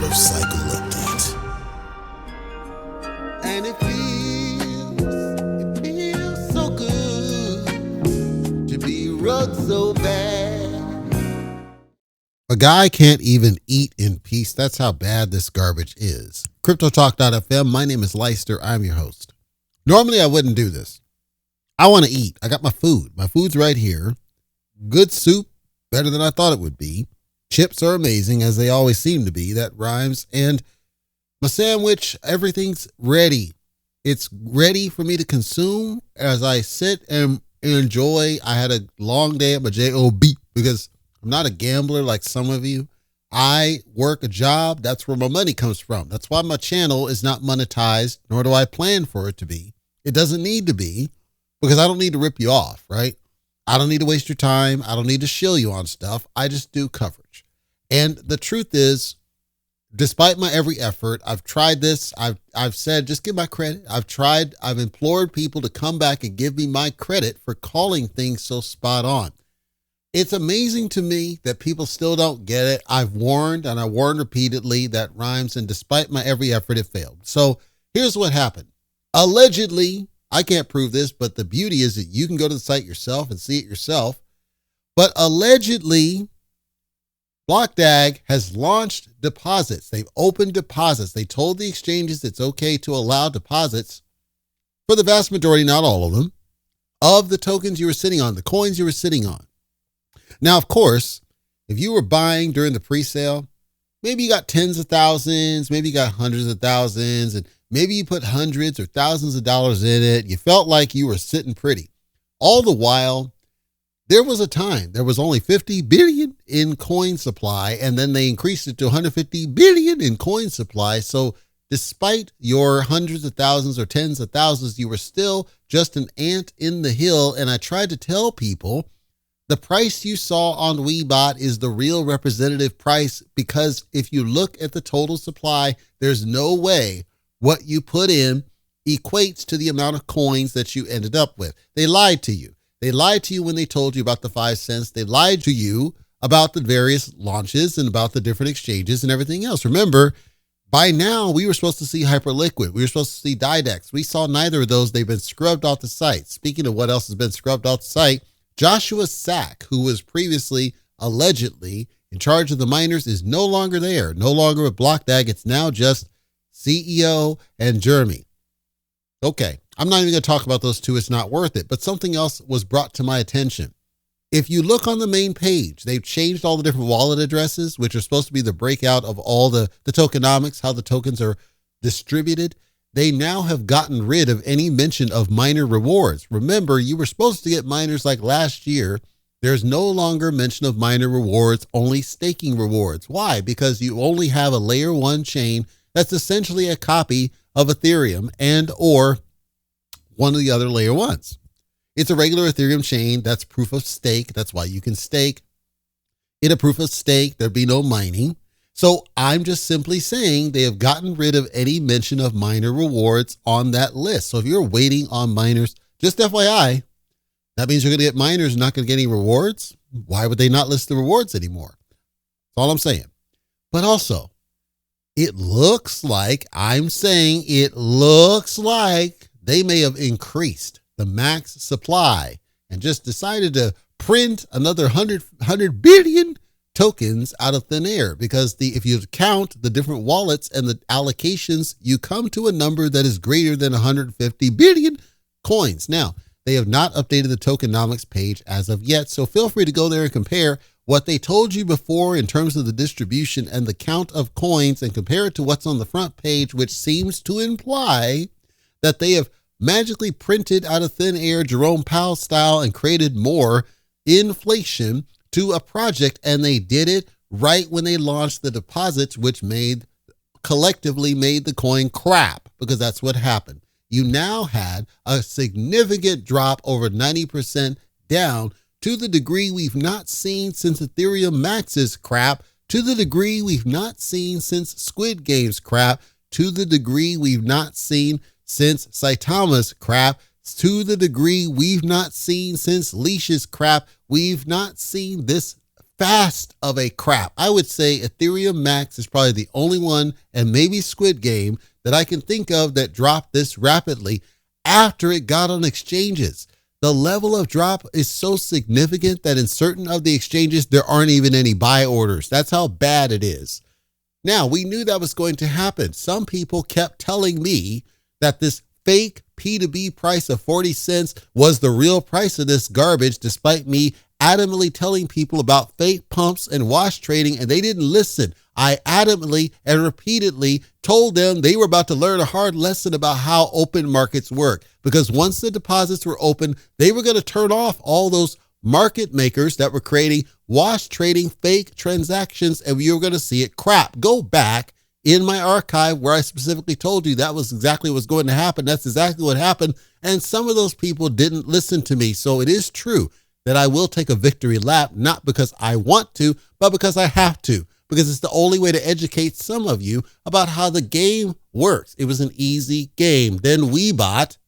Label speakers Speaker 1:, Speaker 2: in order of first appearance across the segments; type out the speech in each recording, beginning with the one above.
Speaker 1: of cycle update. And it feels so good to be rugged so bad. A guy can't even eat in peace. That's how bad this garbage is. CryptoTalk.fm. My name is Leicester. I'm your host. Normally, I wouldn't do this. I want to eat. I got my food. My food's right here. Good soup, better than I thought it would be. Chips are amazing, as they always seem to be. That rhymes. And my sandwich, everything's ready. It's ready for me to consume as I sit and enjoy. I had a long day at my job because I'm not a gambler like some of you. I work a job. That's where my money comes from. That's why my channel is not monetized, nor do I plan for it to be. It doesn't need to be, because I don't need to rip you off, right? I don't need to waste your time. I don't need to shill you on stuff. I just do coverage. And the truth is, despite my every effort, I've tried this. I've said, just give my credit. I've implored people to come back and give me my credit for calling things so spot on. It's amazing to me that people still don't get it. I've warned, and I warned repeatedly, that rhymes, and despite my every effort, it failed. So here's what happened. Allegedly, I can't prove this, but the beauty is that you can go to the site yourself and see it yourself. But allegedly, BlockDAG has launched deposits. They've opened deposits. They told the exchanges it's okay to allow deposits for the vast majority, not all of them, of the tokens you were sitting on, the coins you were sitting on. Now, of course, if you were buying during the pre-sale, maybe you got tens of thousands, maybe you got hundreds of thousands, and maybe you put hundreds or thousands of dollars in it. You felt like you were sitting pretty. All the while, there was a time there was only 50 billion in coin supply, and then they increased it to 150 billion in coin supply. So despite your hundreds of thousands or tens of thousands, you were still just an ant in the hill. And I tried to tell people the price you saw on Weebot is the real representative price, because if you look at the total supply, there's no way what you put in equates to the amount of coins that you ended up with. They lied to you. They lied to you when they told you about the 5 cents. They lied to you about the various launches and about the different exchanges and everything else. Remember, by now, we were supposed to see Hyperliquid. We were supposed to see DiDEX. We saw neither of those. They've been scrubbed off the site. Speaking of what else has been scrubbed off the site, Joshua Sack, who was previously allegedly in charge of the miners, is no longer there. No longer with BlockDAG. It's now just CEO and Jeremy. Okay, I'm not even going to talk about those two. It's not worth it. But something else was brought to my attention. If you look on the main page, they've changed all the different wallet addresses, which are supposed to be the breakout of all the tokenomics, how the tokens are distributed. They now have gotten rid of any mention of miner rewards. Remember, you were supposed to get miners like last year. There's no longer mention of miner rewards, only staking rewards. Why? Because you only have a layer 1 chain that's essentially a copy of Ethereum and or one of the other layer 1s. It's a regular Ethereum chain. That's proof of stake. That's why you can stake. In a proof of stake, there'd be no mining. So I'm just simply saying they have gotten rid of any mention of miner rewards on that list. So if you're waiting on miners, just FYI, that means you're going to get miners, not going to get any rewards. Why would they not list the rewards anymore? That's all I'm saying. But also, it looks like they may have increased the max supply and just decided to print another 100 billion tokens out of thin air, because if you count the different wallets and the allocations, you come to a number that is greater than 150 billion coins. Now, they have not updated the tokenomics page as of yet, so feel free to go there and compare what they told you before in terms of the distribution and the count of coins and compare it to what's on the front page, which seems to imply that they have magically printed out of thin air, Jerome Powell style, and created more inflation to a project. And they did it right when they launched the deposits, which collectively made the coin crap, because that's what happened. You now had a significant drop, over 90% down, to the degree we've not seen since Ethereum Max's crap, to the degree we've not seen since Squid Game's crap, to the degree we've not seen since Saitama's crap, to the degree we've not seen since Leash's crap. We've not seen this fast of a crap. I would say Ethereum Max is probably the only one, and maybe Squid Game, that I can think of that dropped this rapidly after it got on exchanges. The level of drop is so significant that in certain of the exchanges, there aren't even any buy orders. That's how bad it is. Now, we knew that was going to happen. Some people kept telling me that this fake P2B price of 40 cents was the real price of this garbage, despite me adamantly telling people about fake pumps and wash trading, and they didn't listen. I adamantly and repeatedly told them they were about to learn a hard lesson about how open markets work, because once the deposits were open, they were going to turn off all those market makers that were creating wash trading fake transactions, and you were going to see it crap. Go back in my archive where I specifically told you that was exactly what's going to happen. That's exactly what happened. And some of those people didn't listen to me. So it is true that I will take a victory lap, not because I want to, but because I have to, because it's the only way to educate some of you about how the game works. It was an easy game. Then Weebot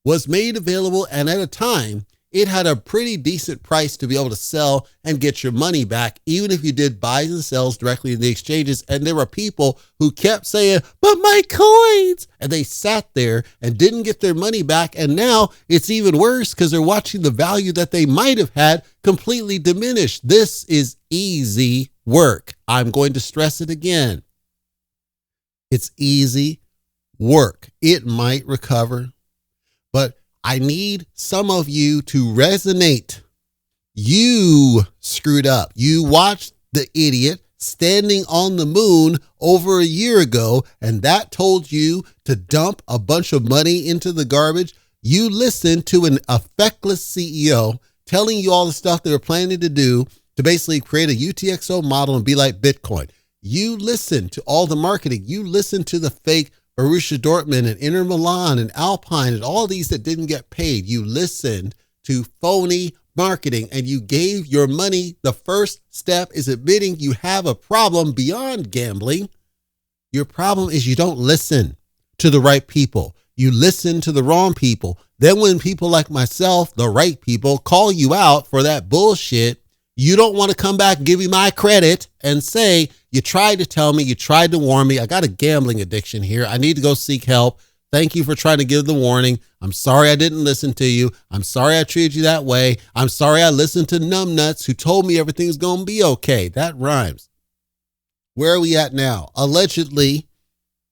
Speaker 1: was made available, and at a time, it had a pretty decent price to be able to sell and get your money back, even if you did buys and sells directly in the exchanges. And there were people who kept saying, but my coins, and they sat there and didn't get their money back. And now it's even worse because they're watching the value that they might have had completely diminish. This is easy work. I'm going to stress it again. It's easy work. It might recover, but I need some of you to resonate. You screwed up. You watched the idiot standing on the moon over a year ago, and that told you to dump a bunch of money into the garbage. You listened to an effectless CEO telling you all the stuff they were planning to do to basically create a UTXO model and be like Bitcoin. You listened to all the marketing. You listened to the fake Borussia Dortmund and Inter Milan and Alpine and all these that didn't get paid. You listened to phony marketing and you gave your money. The first step is admitting you have a problem beyond gambling. Your problem is you don't listen to the right people. You listen to the wrong people. Then when people like myself, the right people, call you out for that bullshit, you don't want to come back and give me my credit and say, you tried to tell me, you tried to warn me. I got a gambling addiction here. I need to go seek help. Thank you for trying to give the warning. I'm sorry I didn't listen to you. I'm sorry I treated you that way. I'm sorry I listened to numbnuts who told me everything's going to be okay. That rhymes. Where are we at now? Allegedly,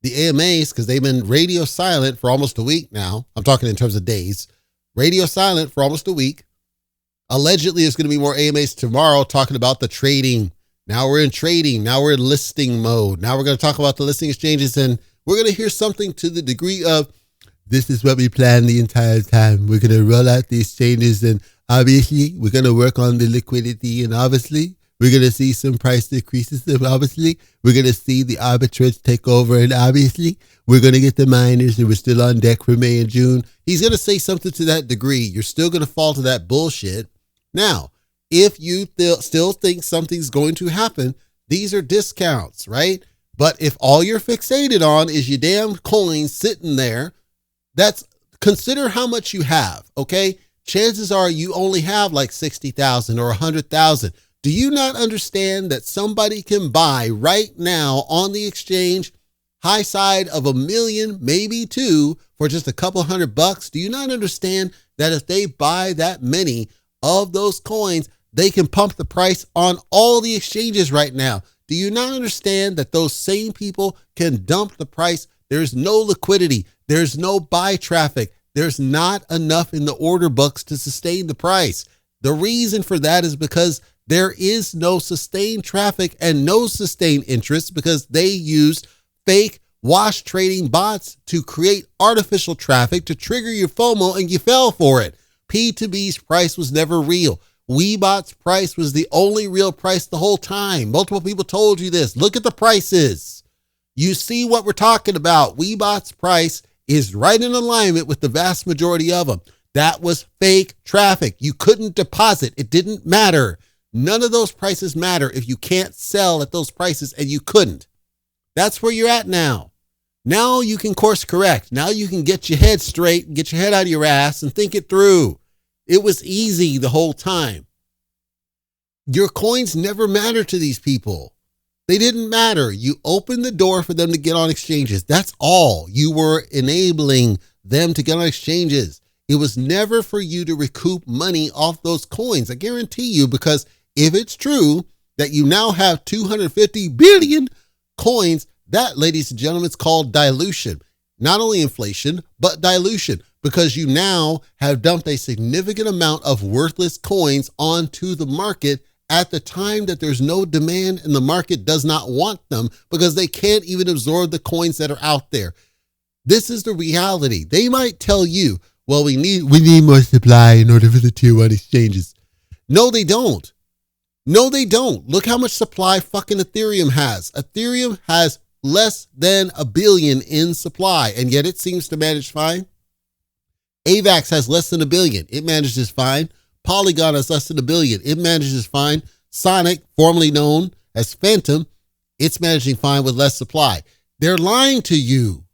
Speaker 1: the AMAs, because they've been radio silent for almost a week now. I'm talking in terms of days. Radio silent for almost a week. Allegedly, there's going to be more AMAs tomorrow talking about the trading. Now we're in trading. Now we're in listing mode. Now we're going to talk about the listing exchanges, and we're going to hear something to the degree of, this is what we planned the entire time. We're going to roll out the exchanges, and obviously we're going to work on the liquidity, and obviously we're going to see some price decreases, and obviously we're going to see the arbitrage take over, and obviously we're going to get the miners, and we're still on deck for May and June. He's going to say something to that degree. You're still going to fall to that bullshit. Now, if you still think something's going to happen, these are discounts, right? But if all you're fixated on is your damn coins sitting there, consider how much you have, okay? Chances are you only have like 60,000 or 100,000. Do you not understand that somebody can buy right now on the exchange high side of 1 million, maybe 2 for just a couple $100? Do you not understand that if they buy that many of those coins, they can pump the price on all the exchanges right now? Do you not understand that those same people can dump the price? There's no liquidity. There's no buy traffic. There's not enough in the order books to sustain the price. The reason for that is because there is no sustained traffic and no sustained interest, because they used fake wash trading bots to create artificial traffic to trigger your FOMO, and you fell for it. P2B's price was never real. Weebot's price was the only real price the whole time. Multiple people told you this. Look at the prices. You see what we're talking about. Weebot's price is right in alignment with the vast majority of them. That was fake traffic. You couldn't deposit. It didn't matter. None of those prices matter if you can't sell at those prices, and you couldn't. That's where you're at now. Now you can course correct. Now you can get your head straight and get your head out of your ass and think it through. It was easy the whole time. Your coins never matter to these people. They didn't matter. You opened the door for them to get on exchanges. That's all. You were enabling them to get on exchanges. It was never for you to recoup money off those coins. I guarantee you, because if it's true that you now have 250 billion coins, that, ladies and gentlemen, is called dilution. Not only inflation, but dilution, because you now have dumped a significant amount of worthless coins onto the market at the time that there's no demand and the market does not want them because they can't even absorb the coins that are out there. This is the reality. They might tell you, well, we need more supply in order for the tier 1 exchanges. No, they don't. No, they don't. Look how much supply fucking Ethereum has. Ethereum has less than 1 billion in supply, and yet it seems to manage fine. AVAX has less than 1 billion. It manages fine. Polygon has less than 1 billion. It manages fine. Sonic, formerly known as Phantom, it's managing fine with less supply. They're lying to you.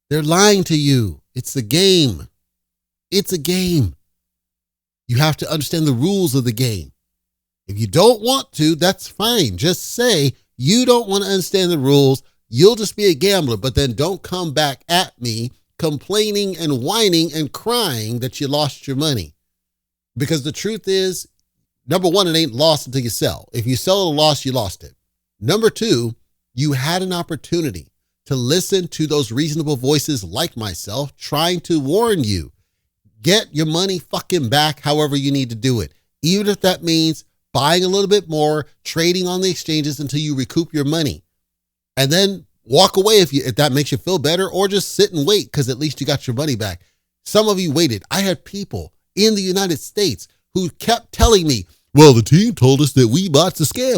Speaker 1: They're lying to you. It's a game. It's a game. You have to understand the rules of the game. If you don't want to, that's fine. Just say you don't want to understand the rules. You'll just be a gambler, but then don't come back at me complaining and whining and crying that you lost your money. Because the truth is, number one, it ain't lost until you sell. If you sell at a loss, you lost it. Number two, you had an opportunity to listen to those reasonable voices like myself trying to warn you. Get your money fucking back however you need to do it. Even if that means buying a little bit more, trading on the exchanges until you recoup your money. And then walk away if that makes you feel better, or just sit and wait because at least you got your money back. Some of you waited. I had people in the United States who kept telling me, well, the team told us that Weebot's a scam.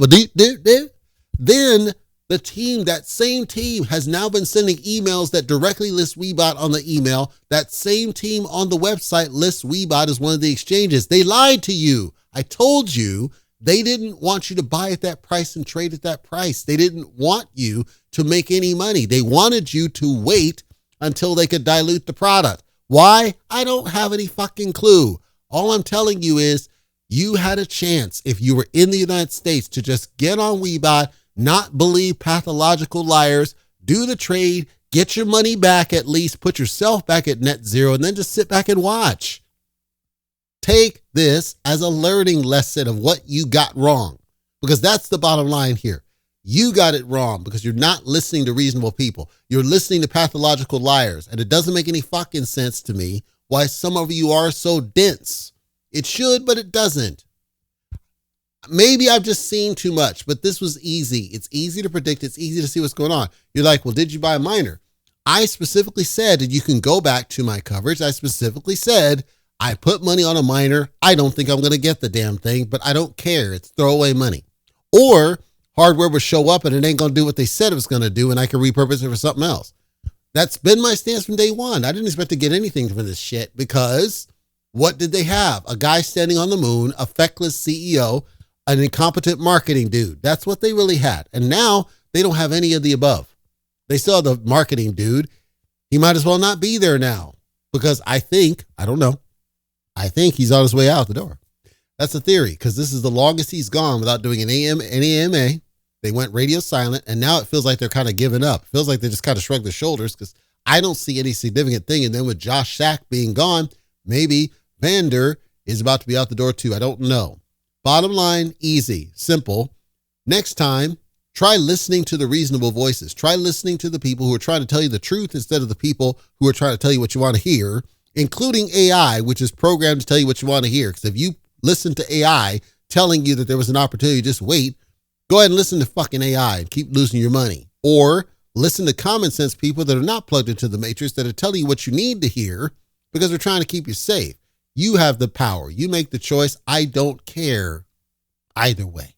Speaker 1: Then the team, that same team, has now been sending emails that directly list Weebot on the email. That same team on the website lists Weebot as one of the exchanges. They lied to you. I told you they didn't want you to buy at that price and trade at that price. They didn't want you to make any money. They wanted you to wait until they could dilute the product. Why? I don't have any fucking clue. All I'm telling you is you had a chance, if you were in the United States, to just get on Weebot, not believe pathological liars, do the trade, get your money back at least, put yourself back at net zero, and then just sit back and watch. Take this as a learning lesson of what you got wrong, because that's the bottom line here. You got it wrong because you're not listening to reasonable people. You're listening to pathological liars, and it doesn't make any fucking sense to me why some of you are so dense. It should, but it doesn't. Maybe I've just seen too much, but this was easy. It's easy to predict. It's easy to see what's going on. You're like, well, did you buy a miner? I specifically said, and you can go back to my coverage, I specifically said, I put money on a miner. I don't think I'm going to get the damn thing, but I don't care. It's throwaway money. Or hardware will show up and it ain't going to do what they said it was going to do, and I can repurpose it for something else. That's been my stance from day one. I didn't expect to get anything from this shit because what did they have? A guy standing on the moon, a feckless CEO, an incompetent marketing dude. That's what they really had. And now they don't have any of the above. They still have the marketing dude. He might as well not be there now because I think he's on his way out the door. That's a theory, because this is the longest he's gone without doing an AMA. They went radio silent, and now it feels like they're kind of giving up. It feels like they just kind of shrugged their shoulders because I don't see any significant thing. And then with Josh Sack being gone, maybe Vander is about to be out the door too. I don't know. Bottom line, easy, simple. Next time, try listening to the reasonable voices. Try listening to the people who are trying to tell you the truth instead of the people who are trying to tell you what you want to hear, including AI, which is programmed to tell you what you want to hear. Because if you listen to AI telling you that there was an opportunity, just wait. Go ahead and listen to fucking AI and keep losing your money. Or listen to common sense people that are not plugged into the matrix that are telling you what you need to hear because they're trying to keep you safe. You have the power. You make the choice. I don't care either way.